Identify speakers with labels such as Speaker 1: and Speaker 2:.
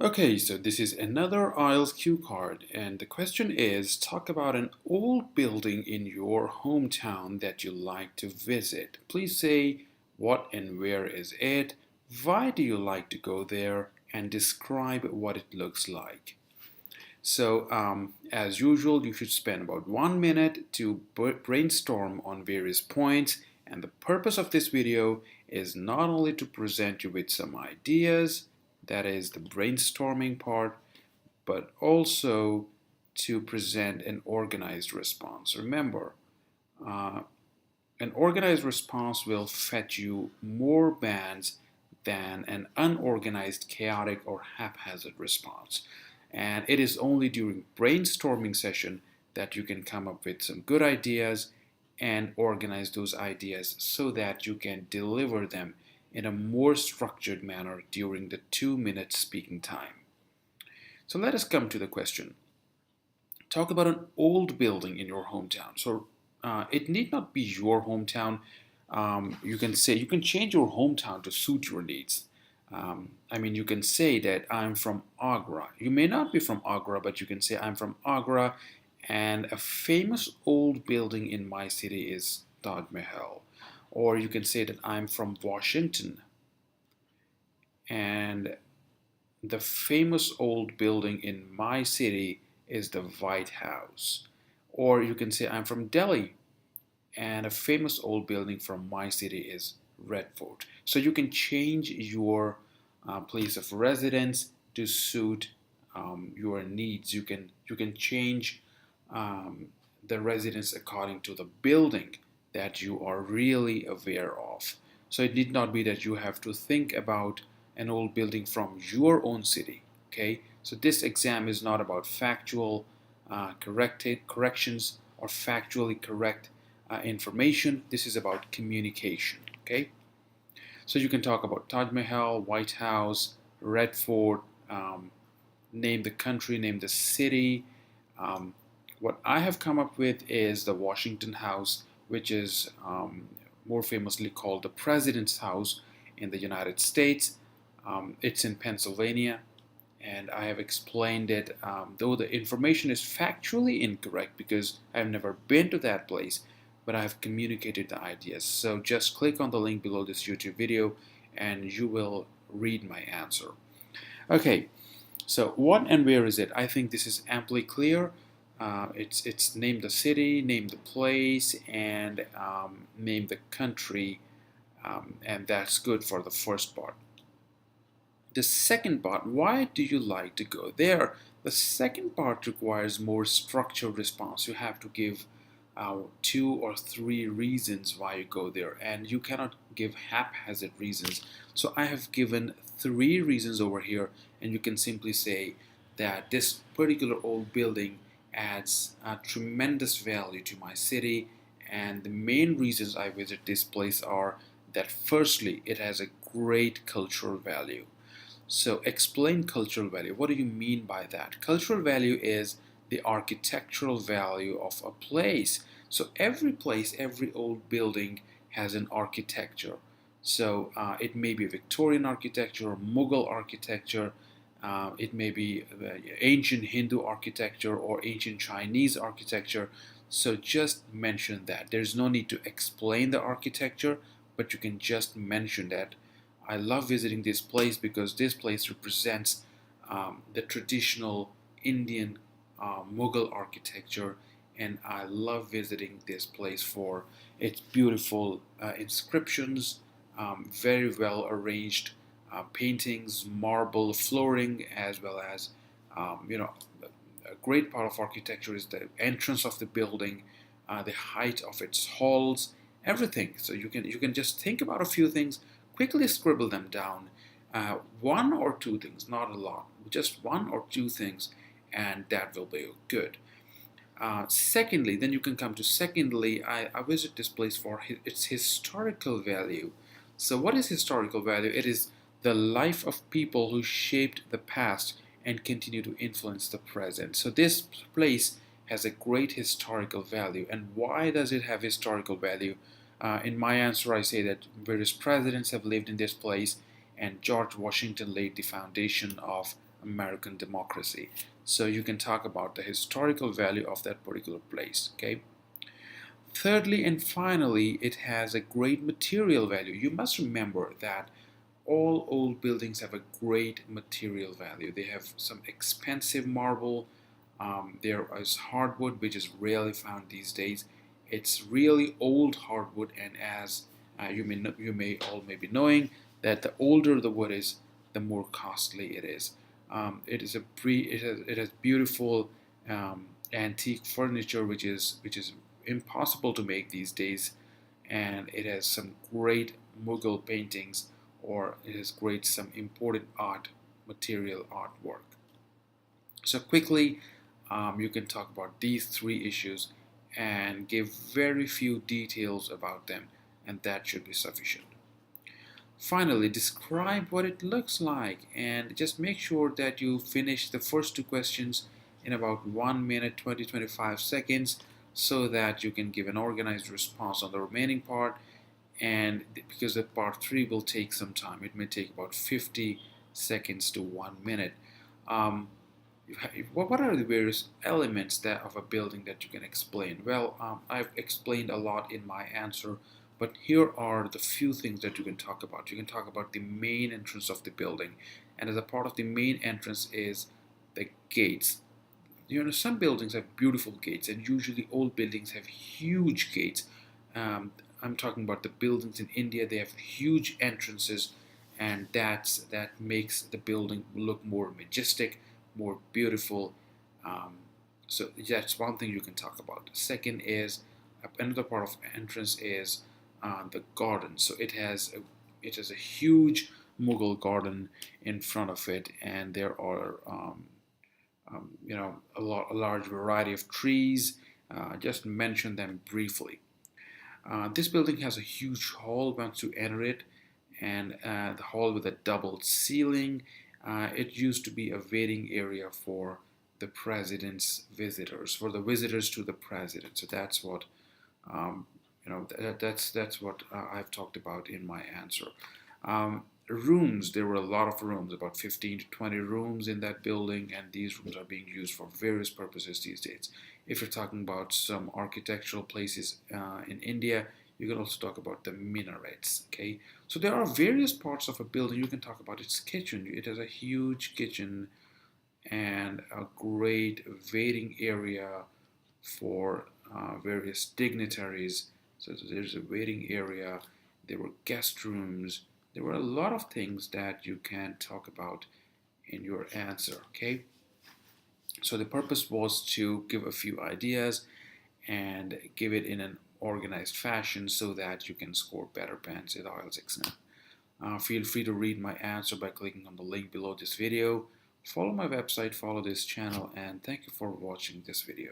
Speaker 1: Okay, so this is another IELTS Cue Card, and the question is, talk about an old building in your hometown that you like to visit. Please say what and where is it, why do you like to go there, and describe what it looks like. So, as usual, you should spend about 1 minute to brainstorm on various points, and the purpose of this video is not only to present you with some ideas, that is the brainstorming part, but also to present an organized response. Remember, uh, an organized response will fetch you more bands than an unorganized, chaotic, or haphazard response. And it is only during brainstorming session that you can come up with some good ideas and organize those ideas so that you can deliver them in a more structured manner during the 2 minute speaking time. So let us come to the question. Talk about an old building in your hometown. So it need not be your hometown. You can say you can change your hometown to suit your needs. I mean, you can say that I'm from Agra. You may not be from Agra, but you can say I'm from Agra, and a famous old building in my city is Taj Mahal. Or you can say that I'm from Washington, and the famous old building in my city is the White House. Or you can say I'm from Delhi, and a famous old building from my city is Red Fort. So you can change your place of residence to suit your needs. You can change um, the residence according to the building that you are really aware of. So it need not be that you have to think about an old building from your own city. Okay, so this exam is not about factual corrections or factually correct information. This is about communication. Okay, so you can talk about Taj Mahal, White House, Red Fort, name the country, name the city. Um, what I have come up with is the Washington House, which is more famously called the President's House in the United States. It's in Pennsylvania, and I have explained it, though the information is factually incorrect because I've never been to that place, but I have communicated the ideas. So just click on the link below this YouTube video and you will read my answer. Okay, so what and where is it? I think this is amply clear. It's name the city, name the place, and name the country, and that's good for the first part. The second part, why do you like to go there? The second part requires more structured response. You have to give 2 or 3 reasons why you go there, and you cannot give haphazard reasons. So I have given 3 reasons over here, and you can simply say that this particular old building adds a tremendous value to my city, and the main reasons I visit this place are that firstly, it has a great cultural value. So explain cultural value. What do you mean by that? Cultural value is the architectural value of a place. So every place, every old building has an architecture. So it may be Victorian architecture, Mughal architecture, it may be ancient Hindu architecture or ancient Chinese architecture. So just mention that. There's no need to explain the architecture, but you can just mention that I love visiting this place because this place represents the traditional Indian Mughal architecture, and I love visiting this place for its beautiful inscriptions, very well arranged paintings, marble flooring, as well as a great part of architecture is the entrance of the building, the height of its halls, everything. So you can just think about a few things, quickly scribble them down, 1 or 2 things, not a lot, just 1 or 2 things, and that will be good. Secondly, then you can come to secondly, I visit this place for its historical value. So what is historical value? It is the life of people who shaped the past and continue to influence the present. So this place has a great historical value. And why does it have historical value? In my answer, I say that various presidents have lived in this place, and George Washington laid the foundation of American democracy. So you can talk about the historical value of that particular place. Okay. Thirdly and finally, it has a great material value. You must remember that all old buildings have a great material value. They have some expensive marble. There is hardwood, which is rarely found these days. It's really old hardwood, and as you may all may be knowing that the older the wood is, the more costly it is. It has beautiful antique furniture, which is impossible to make these days, and it has some great Mughal paintings, or it has great some imported art material artwork. So quickly, you can talk about these three issues and give very few details about them, and that should be sufficient. Finally, describe what it looks like, and just make sure that you finish the first two questions in about 1 minute 25 seconds, so that you can give an organized response on the remaining part. And because the part 3 will take some time, it may take about 50 seconds to 1 minute. What are the various elements that of a building that you can explain? Well, I've explained a lot in my answer, but here are the few things that you can talk about. You can talk about the main entrance of the building, and as a part of the main entrance is the gates. Some buildings have beautiful gates, and usually old buildings have huge gates. I'm talking about the buildings in India. They have huge entrances, and that makes the building look more majestic, more beautiful. Um, so that's one thing you can talk about. Second is another part of entrance is the garden. So it has a huge Mughal garden in front of it, and there are a large variety of trees. Just mention them briefly. This building has a huge hall once you enter it, and the hall with a double ceiling. It used to be a waiting area for the president's visitors, for the visitors to the president. So that's what um, that's what I've talked about in my answer. Rooms, there were a lot of rooms, about 15 to 20 rooms in that building, and these rooms are being used for various purposes these days. If you're talking about some architectural places in India, you can also talk about the minarets. Okay, so there are various parts of a building. You can talk about its kitchen. It has a huge kitchen and a great waiting area for various dignitaries. So there's a waiting area. There were guest rooms. There were a lot of things that you can talk about in your answer. Okay, so the purpose was to give a few ideas and give it in an organized fashion so that you can score better points in the IELTS exam. Feel free to read my answer by clicking on the link below this video. Follow my website, follow this channel, and thank you for watching this video.